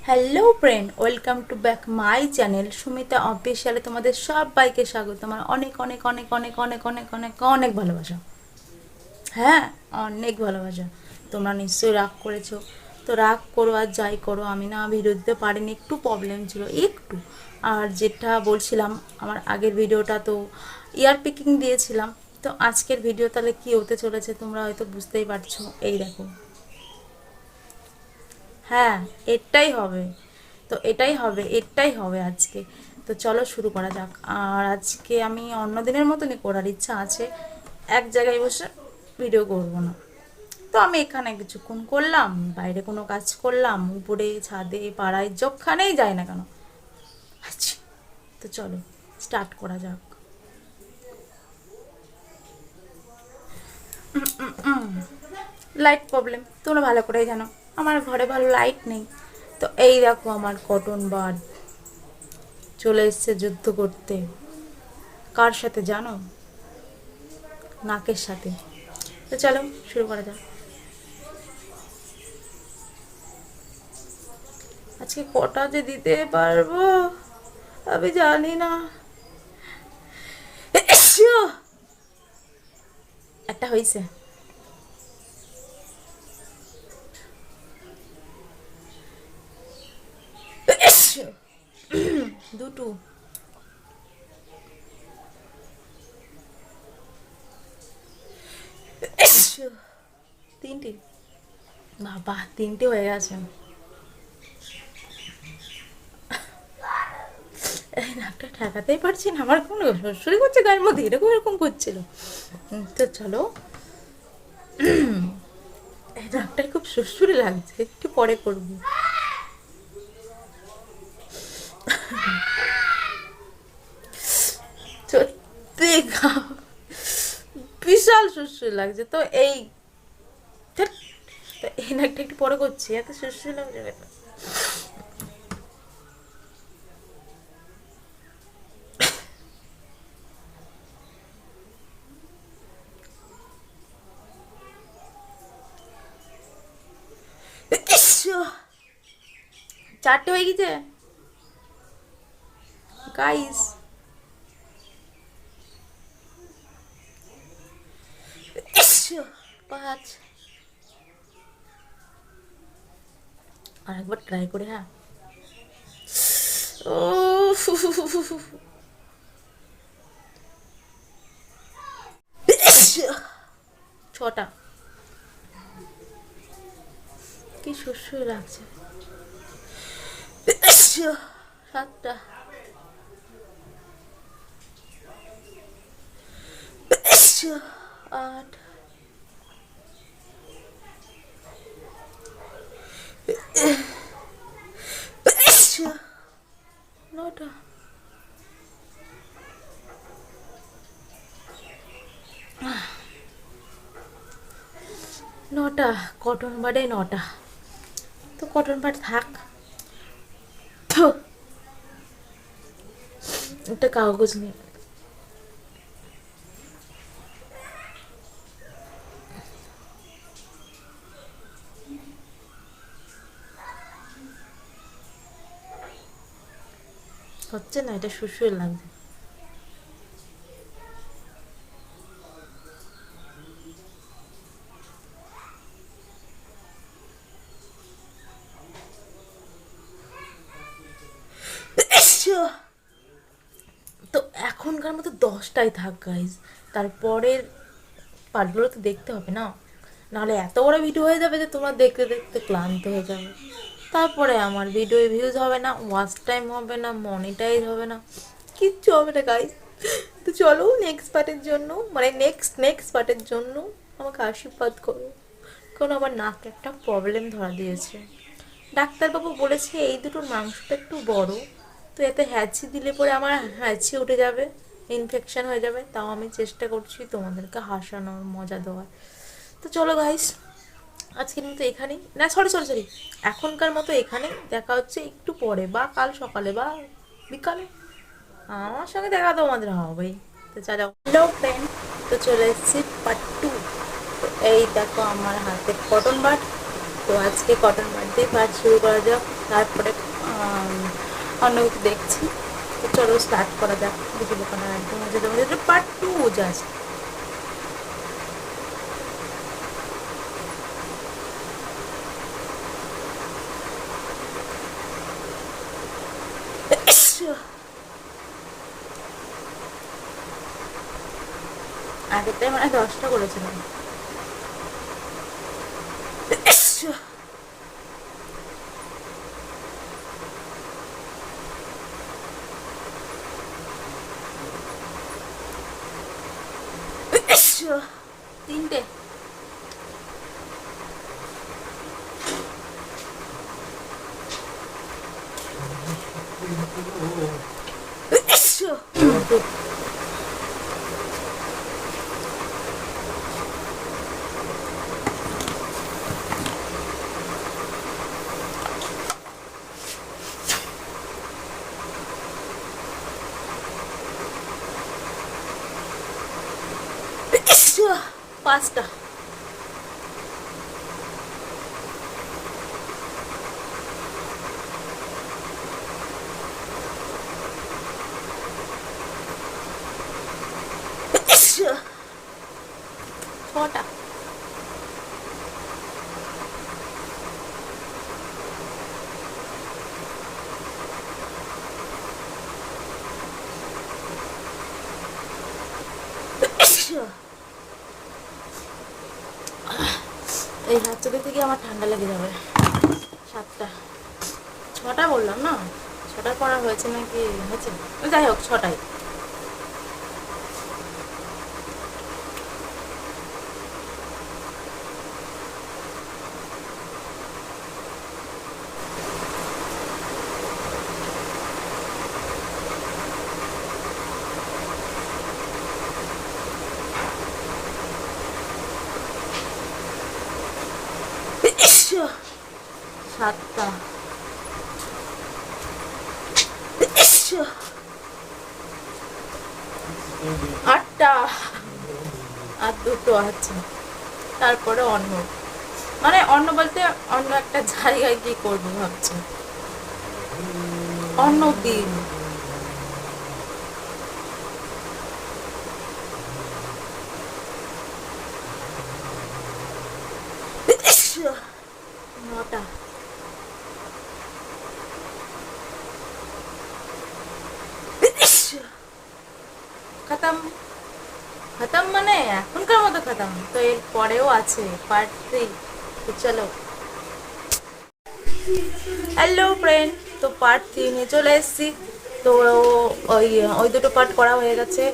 Hello friend, welcome to back my channel Sumita অফিসিয়ালে তোমাদের সবাইকে স্বাগত। আমার অনেক অনেক অনেক অনেক অনেক অনেক অনেক অনেক ভালোবাসা। হ্যাঁ, অনেক ভালোবাসা। তোমরা নিশ্চয়ই রাগ করেছো, তো রাগ করো আর যাই করো, আমি না ভিডিও দিতে পারিনি, একটু প্রবলেম ছিল একটু। আর যেটা বলছিলাম, আমার আগের ভিডিওটা তো ইয়ার পিকিং দিয়েছিলাম, তো আজকের ভিডিও তাহলে কী হতে চলেছে তোমরা হয়তো বুঝতেই পারছো। এই দেখো, হ্যাঁ এটাই হবে, তো এটাই হবে আজকে। তো চলো শুরু করা যাক। আর আজকে আমি অন্য দিনের মতনই করার ইচ্ছা আছে, এক জায়গায় বসে ভিডিও করবো না। তো আমি এখানে কিছুক্ষণ করলাম, বাইরে কোনো কাজ করলাম, উপরে ছাদে পাড়ায় যেখানেই যাই না কেন। আচ্ছা, তো চলো স্টার্ট করা যাক। লাইট প্রবলেম তোমরা ভালো করেই জানো, আমার ঘরে ভালো লাইট নেই। তো এই দেখো আমার কটন বাড চলে এসছে যুদ্ধ করতে। কার সাথে জানো? নাকের সাথে। তো চলো শুরু করা যাক। আজকে কটা যে দিতে পারবো আমি জানি না। একটা হয়েছে। দুটো, তিনটে, বাবা তিনটে হয়ে গেছে। এই নাকটা ঠেকাতেই পারছি না, আমার কোনো শ্বশুরি করছে গায়ের মধ্যে, এরকম এরকম করছিল। তো চলো, এই নাকটায় খুব শ্বশুরি লাগছে, একটু পরে করবো। সত্যি বিশাল শ্বশুরি লাগছে। তো এই ধ্যাৎ, তো এই নাকটা একটু পরে করছি, এত শ্বশুরি লাগছে কেন? চারটে হয়ে গেছে গাইস। পাঁচ, আর একবার ট্রাই করে। হ্যাঁ, ও ছটা, কি সুস্বাদু লাগছে। সাতটা, আট, নটা, নটা। কটন বাডে নটা, তো কটন বাড থাক। থু, একটা কাগজ নিয়ে হচ্ছে না, এটা সুস্বাদু লাগছে। তো এখনকার মতো 10টাই থাক গাইজ, তারপরের পার্টগুলো তো দেখতে হবে না, নাহলে এত বড় ভিডিও হয়ে যাবে যে তোমরা দেখতে দেখতে ক্লান্ত হয়ে যাবে। তারপরে আমার ভিডিও ভিউজ হবে না, ওয়াচ টাইম হবে না, মনিটাইজ হবে না, কিচ্ছু হবে না গাইজ। তো চলো নেক্সট পার্টের জন্য, মানে নেক্সট পার্টের জন্য আমাকে আশীর্বাদ করো, কারণ আমার নাক একটা প্রবলেম ধরা দিয়েছে। ডাক্তারবাবু বলেছে এই দুটোর মাংসটা একটু বড়, তো এতে হ্যাচি দিলে পরে আমার হ্যাচি উঠে যাবে, ইনফেকশন হয়ে যাবে। তাও আমি চেষ্টা করছি তোমাদেরকে হাসানোর, মজা দেওয়ার। তো চলো গাইস, আজকের মতো এখানেই, না সরি সরি সরি, এখনকার মতো এখানেই। দেখা হচ্ছে একটু পরে, বা কাল সকালে বা বিকালে আমার সঙ্গে দেখা তোমাদের হবেই। তো চলো, হ্যালো ফ্রেন্ড, তো চলে এসেছি পার্ট 2। তো এই দেখো আমার হাতে কটন বাড, তো আজকে কটন বাড দিয়ে পার্ট শুরু করা যাক। তারপরে অন্য কিছু দেখছি। তো চলো স্টার্ট করা যাক। দেখি দোকানে একদম আছে, তোমাদের পার্ট 2 জাস্ট। আগেরটাই মানে 10টা করেছিলাম। তিনটে। পাঁচটা। ছটা। এই হাত চোখে থেকে আমার ঠান্ডা লেগে যাবে। 7টা। 6টা বললাম না, 6টা করা হয়েছে নাকি হয়েছে, যাই হোক 6টাই। ইস, 7টা। ইস, 8টা। আর 2টো আছে। তারপরে অন্য, মানে অন্য বলতে অন্য একটা জায়গায় কি করবো ভাবছি। অন্য দিন। ইস, 9টা। ইস, খতম। খতম মানে এখনকার মতো খতম, তো এর পরেও আছে পার্ট 3। তো চলো। হ্যালো ফ্রেন্ড, তো পার্ট 3 নিয়ে চলে এসেছি। তো ওই ওই দুটো পার্ট করা হয়ে গেছে।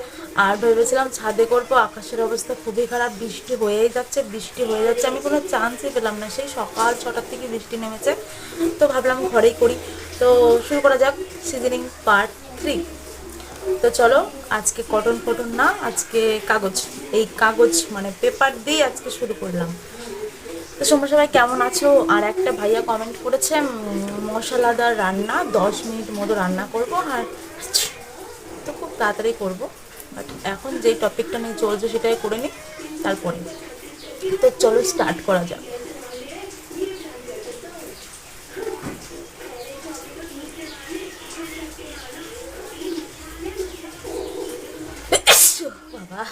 আর ভেবেছিলাম ছাদে করবো, আকাশের অবস্থা খুবই খারাপ, বৃষ্টি হয়েই যাচ্ছে, বৃষ্টি হয়ে যাচ্ছে, আমি কোনো চান্সই পেলাম না। সেই সকাল 6টার থেকে বৃষ্টি নেমেছে, তো ভাবলাম ঘরেই করি। তো শুরু করা যাক সিজনিং পার্ট 3। তো চলো, আজকে কটন ফটন না, আজকে কাগজ, এই কাগজ মানে পেপার দিয়ে আজকে শুরু করলাম। তো তোমরা সবাই কেমন আছো? আর একটা ভাইয়া কমেন্ট করেছে মশলাদার রান্না 10 মিনিট মতো রান্না করব, আর তো খুব তাড়াতাড়ি করব। বাট এখন যেই টপিকটা নিয়ে চলছে সেটাই করে নিই তারপরে। তো চলো স্টার্ট করা যাক। বাবা,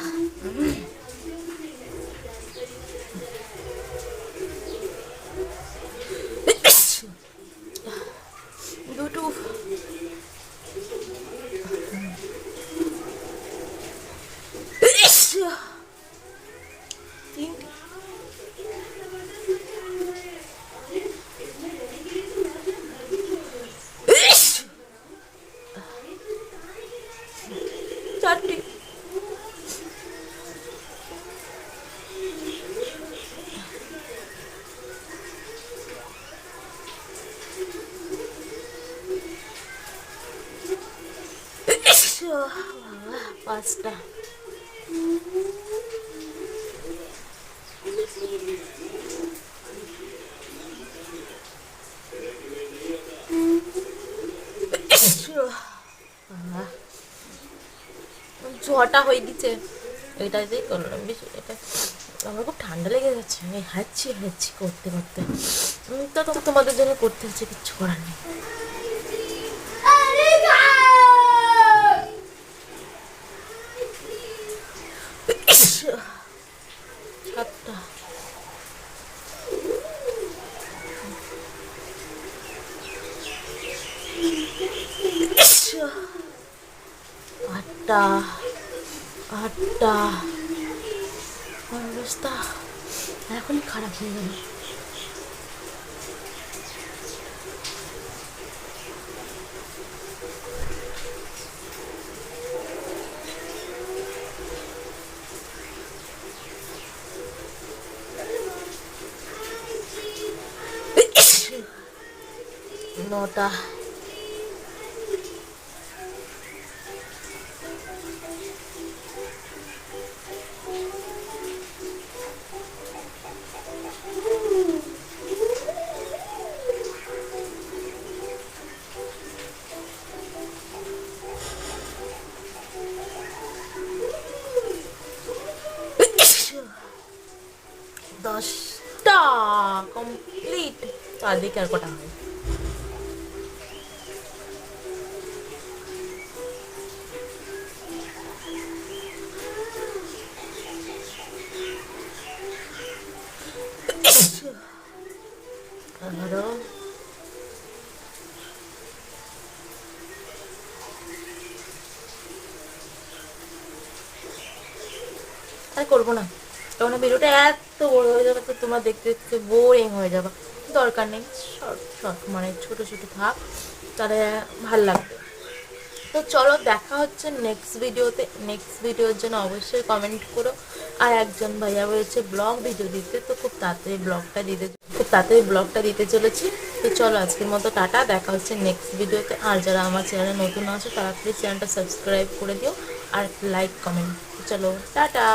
দুটো। তিনটে। চারটে। বাবা, 5টা। বাবা, 6টা হয়ে গেছে। এটাতেই করলাম বেশি, এটা আমার খুব ঠান্ডা লেগে যাচ্ছে, আমি হাঁচছি হাঁচছি করতে করতে। তো তোমাদের জন্য করতে হচ্ছে, কিচ্ছু করার নেই। সাতটা, আটটা, আটটা, আমার অবস্থা এখনই খারাপ হয়ে গেল। নটা, দশটা কমপ্লিট। চারদিকে আর কটা হয়? 11, আর করবো না, কারণ ভিডিওটা এত বড় হয়ে যাবে তো তোমরা দেখতে দেখতে বোরিং হয়ে যাবে। দরকার নেই, শর্ট শর্ট মানে ছোট ছোট থাক, তাহলে ভাল লাগবে। তো চলো, দেখা হচ্ছে নেক্সট ভিডিওতে। নেক্সট ভিডিওর জন্য অবশ্যই কমেন্ট করো। আর একজন ভাইয়া বলেছে ব্লগ ভিডিও দিতে, তো খুব তাড়াতাড়ি ব্লগটা দিতে চলেছি। তো চলো, আজকের মতো টাটা, দেখা হচ্ছে নেক্সট ভিডিওতে। আর যারা আমার চ্যানেলে নতুন আছে তারা প্লিজ চ্যানেলটা সাবস্ক্রাইব করে দিও আর লাইক কমেন্ট। চলো টাটা।